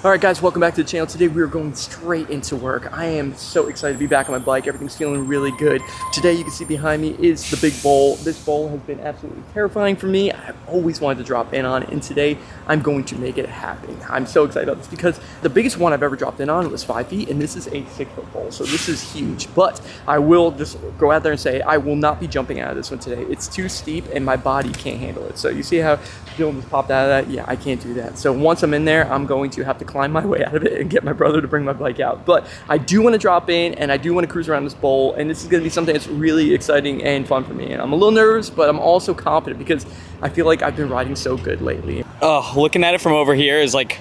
Alright guys, welcome back to the channel. Today we are going straight into work. I am so excited to be back on my bike. Everything's feeling really good. Today you can see behind me is the big bowl. This bowl has been absolutely terrifying for me. I've always wanted to drop in on it, and today I'm going to make it happen. I'm so excited about this because the biggest one I've ever dropped in on was 5 feet, and this is a 6-foot bowl, so this is huge. But I will just go out there and say I will not be jumping out of this one today. It's too steep and my body can't handle it. So you see how Dylan just popped out of that? Yeah, I can't do that. So once I'm in there, I'm going to have to climb my way out of it and get my brother to bring my bike out. But I do want to drop in and I do want to cruise around this bowl, and this is going to be something that's really exciting and fun for me. And I'm a little nervous, but I'm also confident because I feel like I've been riding so good lately. Oh, looking at it from over here is like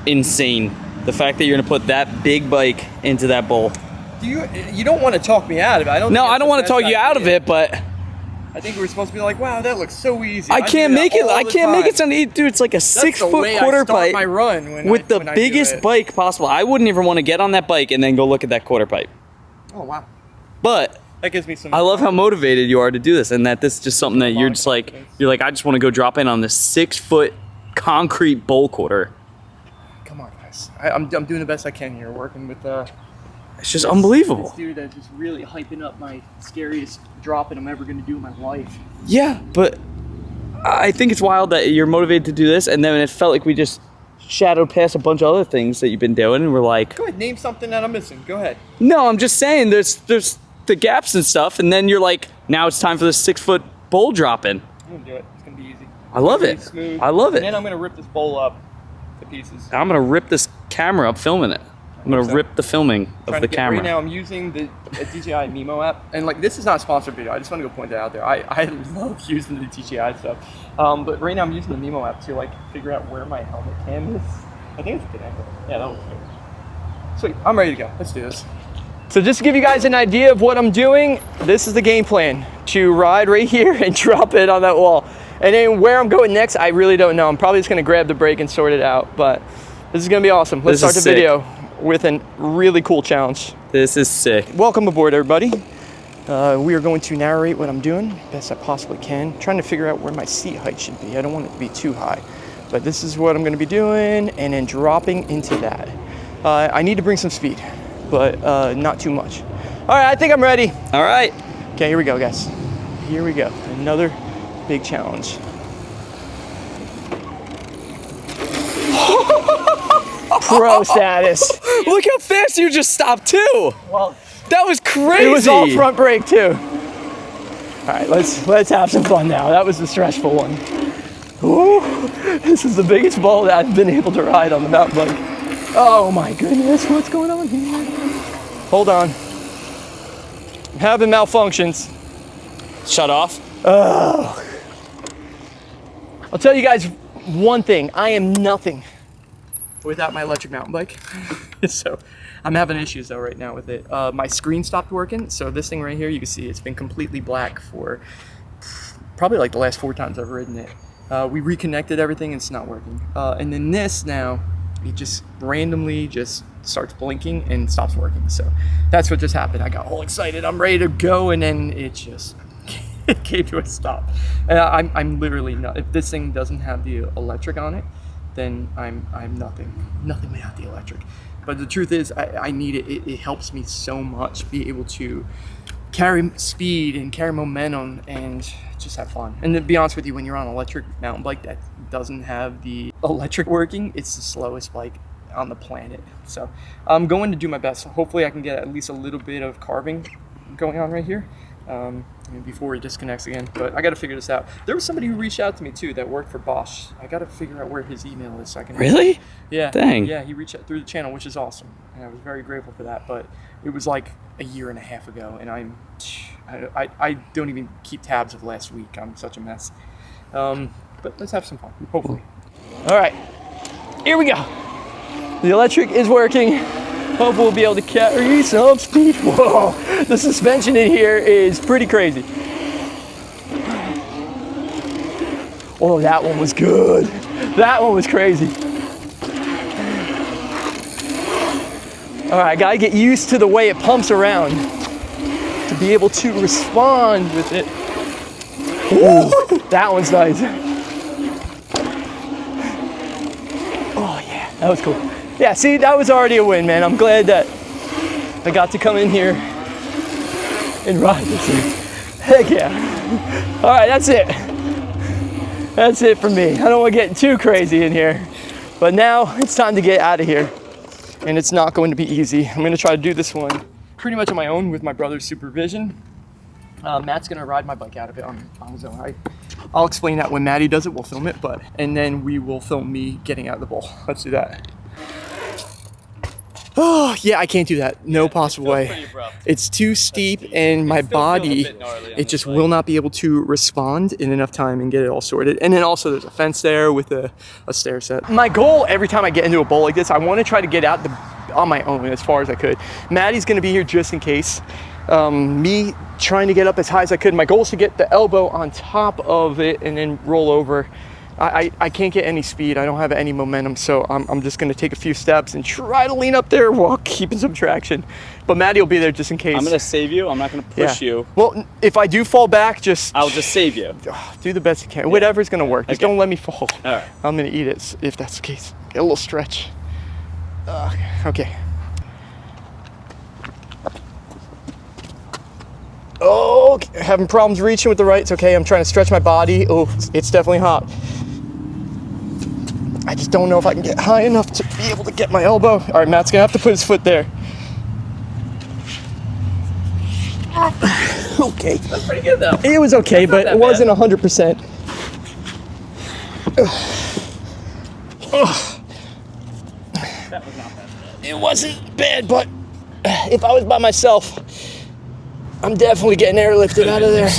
insane. The fact that you're gonna put that big bike into that bowl. You don't want to talk me out of it. I don't want to talk you out of it, but I think we're supposed to be like, wow, that looks so easy. I can't make it. I can't make it sound easy, dude. It's like a 6-foot quarter pipe my run with the biggest bike possible. I wouldn't even want to get on that bike and then go look at that quarter pipe. Oh wow! But that gives me some. I love how motivated you are to do this, and that this is just something that you're just like. You're like, I just want to go drop in on this 6-foot concrete bowl quarter. Come on, guys. I'm doing the best I can here, working with It's just unbelievable. This dude that's just really hyping up my scariest dropping I'm ever going to do in my life. Yeah, but I think it's wild that you're motivated to do this, and then it felt like we just shadowed past a bunch of other things that you've been doing, and we're like, go ahead, name something that I'm missing. Go ahead. No, I'm just saying there's the gaps and stuff, and then you're like, now it's time for this 6-foot bowl drop-in. I'm going to do it. It's going to be easy. I love it. Smooth. I love it. And then I'm going to rip this bowl up to pieces. I'm going to rip this camera up filming it. I'm going to rip the filming of the camera. Right now I'm using the DJI Mimo app, and like this is not a sponsored video. I just want to go point that out there. I love using the DJI stuff, but right now I'm using the Mimo app to like figure out where my helmet cam is. I think it's a good angle. Yeah, that looks good. Sweet, I'm ready to go. Let's do this. So just to give you guys an idea of what I'm doing, this is the game plan: to ride right here and drop it on that wall. And then where I'm going next, I really don't know. I'm probably just going to grab the brake and sort it out, but this is going to be awesome. Let's start the video with a really cool challenge. This is sick. Welcome aboard, everybody. We are going to narrate what I'm doing best I possibly can, trying to figure out where my seat height should be. I don't want it to be too high, but this is what I'm going to be doing, and then dropping into that. I need to bring some speed, but not too much. All right, I think I'm ready. All right. Okay, here we go, guys. Here we go. Another big challenge. Pro status. Look how fast you just stopped too. Well, that was crazy. It was all front brake too. All right, let's have some fun now. That was the stressful one. Ooh, this is the biggest ball that I've been able to ride on the mountain bike. Oh my goodness, what's going on here? Hold on. I'm having malfunctions. Shut off. Oh. I'll tell you guys one thing. I am nothing without my electric mountain bike. So I'm having issues though right now with it. My screen stopped working, so this thing right here, you can see it's been completely black for probably like the last 4 times I've ridden it. We reconnected everything and it's not working. And then this now, it just randomly just starts blinking and stops working. So that's what just happened. I got all excited, I'm ready to go, and then it just it came to a stop. And I'm literally not, if this thing doesn't have the electric on it, then I'm nothing without the electric. But the truth is, I need it. It helps me so much be able to carry speed and carry momentum and just have fun. And to be honest with you, when you're on an electric mountain bike that doesn't have the electric working, it's the slowest bike on the planet. So I'm going to do my best. Hopefully I can get at least a little bit of carving going on right here. Before he disconnects again, but I got to figure this out. There was somebody who reached out to me too that worked for Bosch. I got to figure out where his email is so I can. Really? Yeah. Dang. Yeah, he reached out through the channel, which is awesome, and I was very grateful for that. But it was like a year and a half ago, and I don't even keep tabs of last week. I'm such a mess. But let's have some fun, hopefully. All right, here we go. The electric is working. Hope we'll be able to carry some speed. Whoa, the suspension in here is pretty crazy. Oh, that one was good. That one was crazy. All right, gotta get used to the way it pumps around to be able to respond with it. Ooh, that one's nice. Oh yeah. That was cool. Yeah, see, that was already a win, man. I'm glad that I got to come in here and ride this thing. Heck yeah. All right, that's it. That's it for me. I don't want to get too crazy in here. But now it's time to get out of here. And it's not going to be easy. I'm going to try to do this one pretty much on my own with my brother's supervision. Matt's going to ride my bike out of it on his own. I'll explain that when Matty does it. We'll film it, and then we will film me getting out of the bowl. Let's do that. Oh, yeah, I can't do that. No possible way. It's too steep, and my body, it just will not be able to respond in enough time and get it all sorted. And then also there's a fence there with a stair set. My goal every time I get into a bowl like this, I want to try to get out on my own as far as I could. Maddie's going to be here just in case. Me trying to get up as high as I could. My goal is to get the elbow on top of it and then roll over. I can't get any speed. I don't have any momentum, so I'm just going to take a few steps and try to lean up there while keeping some traction. But Maddie will be there just in case. I'm going to save you. I'm not going to push you. Well, if I do fall back, I'll just save you. Do the best you can. Yeah. Whatever's going to work. Just don't let me fall. All right. I'm going to eat it if that's the case. Get a little stretch. Okay. Oh, having problems reaching with the right. It's okay. I'm trying to stretch my body. Oh, it's definitely hot. I just don't know if I can get high enough to be able to get my elbow. All right, Matt's gonna have to put his foot there. Okay. That's pretty good though. It was okay, but it wasn't 100%. That was not that bad. It wasn't bad, but if I was by myself, I'm definitely getting airlifted out of there.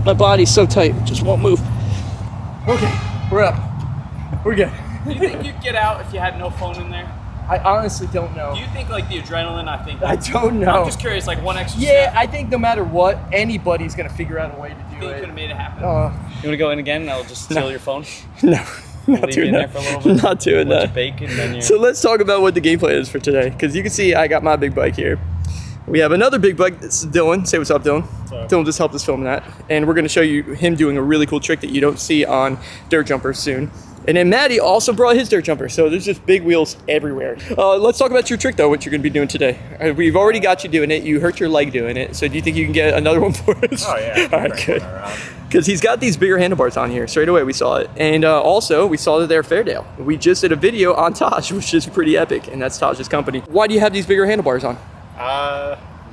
My body's so tight, it just won't move. Okay, we're up. We're good. Do you think you'd get out if you had no phone in there? I honestly don't know. Do you think like the adrenaline, I don't know. I'm just curious, like one extra Yeah, step. I think no matter what, anybody's gonna figure out a way to do You think you it. could have made it happen? Uh, You want to go in again and I'll just steal your phone? no. Not Leave you doing in that. there for a little bit? Not doing Let you that. bake and then So let's talk about what the game plan is for today. Because you can see I got my big bike here. We have another big bike. This is Dylan. Say what's up, Dylan. Dylan just helped us film that. And we're going to show you him doing a really cool trick that you don't see on dirt jumpers soon. And then Matty also brought his dirt jumper. So there's just big wheels everywhere. Let's talk about your trick, though, what you're going to be doing today. We've already got you doing it. You hurt your leg doing it. So do you think you can get another one for us? Oh, yeah. All right, good. Because he's got these bigger handlebars on here. Straight away, we saw it. And also, we saw that they're Fairdale. We just did a video on Taj, which is pretty epic. And that's Taj's company. Why do you have these bigger handlebars on?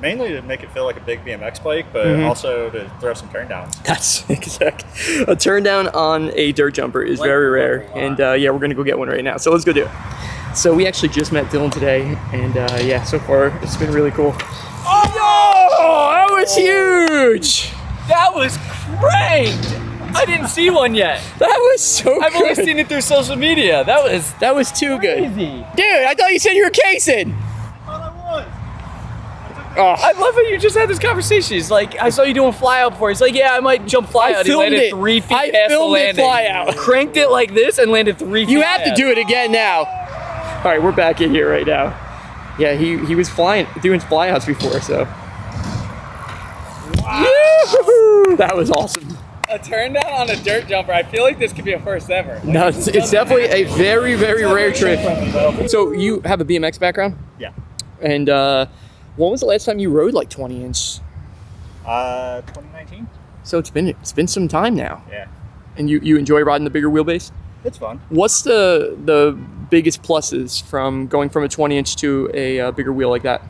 Mainly to make it feel like a big BMX bike, but also to throw some turndowns. That's exact. A turn down on a dirt jumper is very rare. And yeah, we're going to go get one right now. So let's go do it. So we actually just met Dylan today. And yeah, so far, it's been really cool. Oh, that was huge. That was great! I didn't see one yet. That was so good. I've only seen it through social media. That was too good. crazy. Dude, I thought you said you were casing. Oh. I love how you just had this conversation. He's like, I saw you doing fly out before. He's like, yeah, I might jump fly out. He filmed landed it. 3 feet I past the filmed it landing. fly out. Cranked it like this and landed 3 feet You have to past. do it again now. All right, we're back in here right now. Yeah, he was doing flyouts before, so. Wow. Yoo-hoo! That was awesome. A turn down on a dirt jumper. I feel like this could be a first ever. No, it's definitely a very, very rare trick. So you have a BMX background? Yeah. And when was the last time you rode like 20 inch? 2019? So it's been some time now. Yeah. And you enjoy riding the bigger wheelbase? It's fun. What's the biggest pluses from going from a 20 inch to a bigger wheel like that?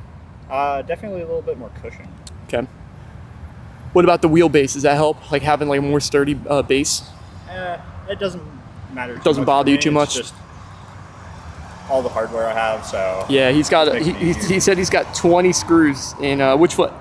Definitely a little bit more cushion. Okay. What about the wheelbase? Does that help? Like having like a more sturdy base? It doesn't matter. Doesn't bother you too much? It's just all the hardware I have, so. Yeah, he's got. Makes it easier. He said he's got 20 screws in which foot?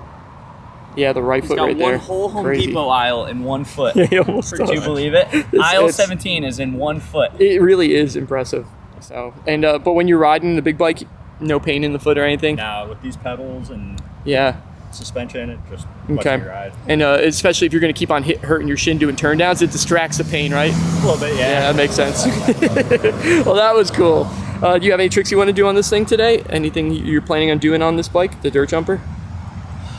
Yeah, the right He's foot got right one there. whole Home Crazy. Depot aisle in 1 foot. Yeah, he almost Do you does. believe it? Aisle it's- 17 is in 1 foot. It really is impressive. So, and but when you're riding the big bike, no pain in the foot or anything. Now with these pedals and Yeah. suspension, it just lets Okay. me ride. And especially if you're going to keep on hurting your shin doing turn downs, it distracts the pain, right? A little bit, Yeah, yeah. that makes sense. Well, that was cool. Do you have any tricks you want to do on this thing today? Anything you're planning on doing on this bike, the dirt jumper?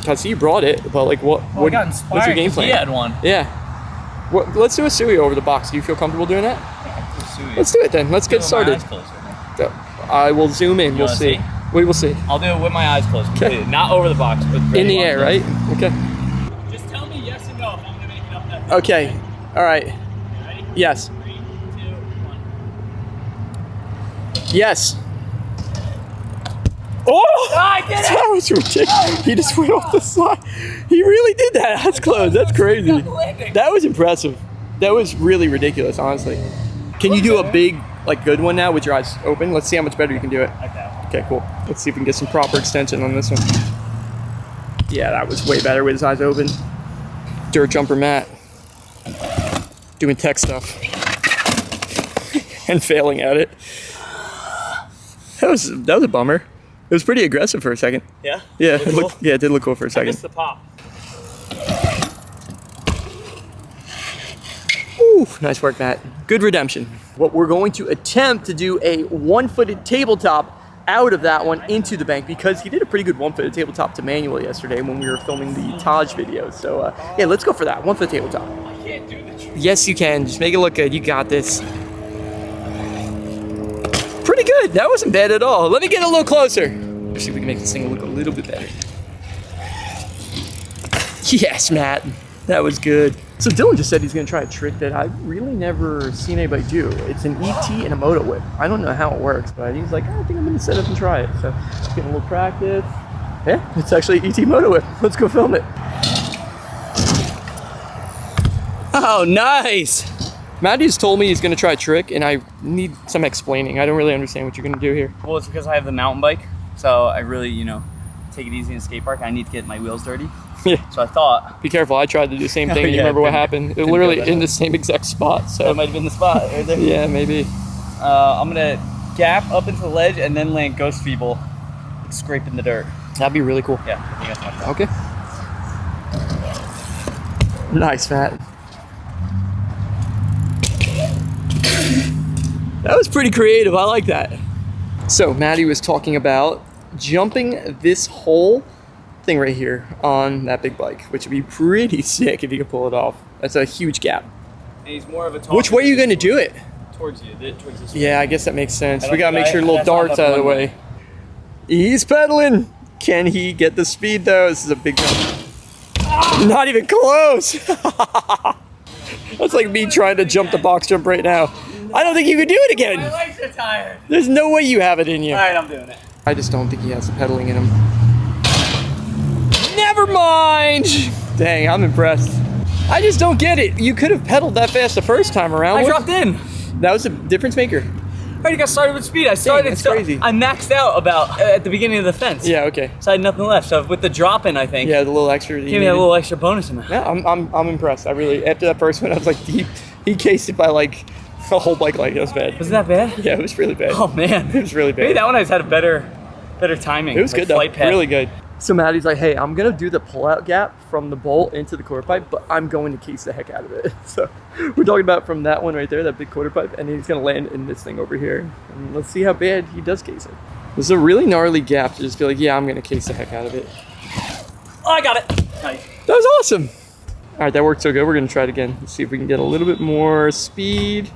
I see you brought it, but like what? I got inspired what's your game 'cause plan? He had one. Yeah. Let's do a suey over the box. Do you feel comfortable doing that? Suey. Let's do it then. Let's get started. I will zoom in. We'll see. We will see. I'll do it with my eyes closed. Okay. Not over the box, but In the air, right? Okay. Just tell me yes or no if I'm gonna make it up that. Okay. All right. Ready? Yes. 3, 2, 1. Yes. Oh! I did it! That was ridiculous. He just went off the side. He really did that. That's close. That's crazy. That was impressive. That was really ridiculous, honestly. Can you do a big, like, good one now with your eyes open? Let's see how much better you can do it. Okay, cool. Let's see if we can get some proper extension on this one. Yeah, that was way better with his eyes open. Dirt jumper Matt. Doing tech stuff. And failing at it. That was a bummer. It was pretty aggressive for a second. Yeah? Yeah, Cool? it did look cool for a I second. missed the pop. Ooh, nice work, Matt. Good redemption. What we're going to attempt to do a one-footed tabletop out of that one into the bank because he did a pretty good one-footed tabletop to manual yesterday when we were filming the Taj videos. So yeah, let's go for that one-foot tabletop. I can't do the trick. Yes, you can. Just make it look good. You got this. Pretty good. That wasn't bad at all. Let me get a little closer. See if we can make this thing look a little bit better. Yes, Matt. That was good. So Dylan just said he's going to try a trick that I've really never seen anybody do. It's an ET and a moto whip. I don't know how it works, but he's like, I think I'm going to set up and try it. So getting a little practice. Yeah, it's actually ET moto whip. Let's go film it. Oh, nice! Matty just told me he's going to try a trick, and I need some explaining. I don't really understand what you're going to do here. Well, it's because I have the mountain bike, so I really, take it easy in the skate park. I need to get my wheels dirty. Yeah. So I thought Be careful. I tried to do the same thing. Oh, You yeah, remember what didn't- happened? It didn't literally go that in way. the same exact spot. that So might have been the spot right there. yeah, maybe. I'm gonna gap up into the ledge and then land ghost feeble, scraping the dirt. That'd be really cool. Yeah, I think that's my plan. Okay. Nice, Matt. That was pretty creative. I like that. So Matty was talking about jumping this whole thing right here on that big bike, which would be pretty sick if you could pull it off. That's a huge gap. And he's more of a talker. Which way are you going to do it? Towards you, towards this way. Yeah, I guess that makes sense. I don't We gotta think make sure little that's not darts enough out of the one way. He's pedaling. Can he get the speed though? This is a big jump. Not even close. That's like me trying to jump the box jump right now. I don't think you could do it My again. legs are tired. There's no way you have it in you. All right, I'm doing it. I just don't think he has the pedaling in him. Never mind. Dang, I'm impressed. I just don't get it. You could have pedaled that fast the first time around. I What- dropped in. That was a difference maker. I already got started with speed. I started. that's crazy. I maxed out about at the beginning of the fence. Yeah, okay. So I had nothing left. So with the drop in, I think. Yeah, the little extra. that you Give me a needed. little extra bonus in that. Yeah, I'm impressed. I really, after that first one, I was like, he cased it by like a whole bike length. It was bad. Wasn't that bad? Yeah, it was really bad. Oh man, It was really bad. Maybe that one I just had a better timing. It was like good though, flight path. really good. So Matty's like, hey, I'm gonna do the pull-out gap from the bolt into the quarter pipe, but I'm going to case the heck out of it. So we're talking about from that one right there, that big quarter pipe, and he's gonna land in this thing over here. And let's see how bad he does case it. This is a really gnarly gap to just be like, yeah, I'm gonna case the heck out of it. Oh, I got it. Nice. That was awesome. All right, that worked so good. We're gonna try it again. Let's see if we can get a little bit more speed.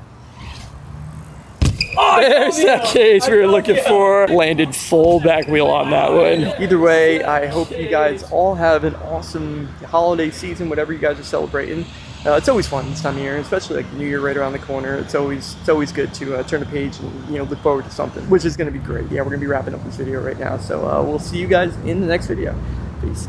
Oh, There's that case we were looking for. Landed full back wheel on that one. Either way, I hope you guys all have an awesome holiday season, whatever you guys are celebrating. It's always fun this time of year, especially like New Year right around the corner. It's always good to turn a page and look forward to something, which is going to be great. Yeah, we're going to be wrapping up this video right now, so we'll see you guys in the next video. Peace.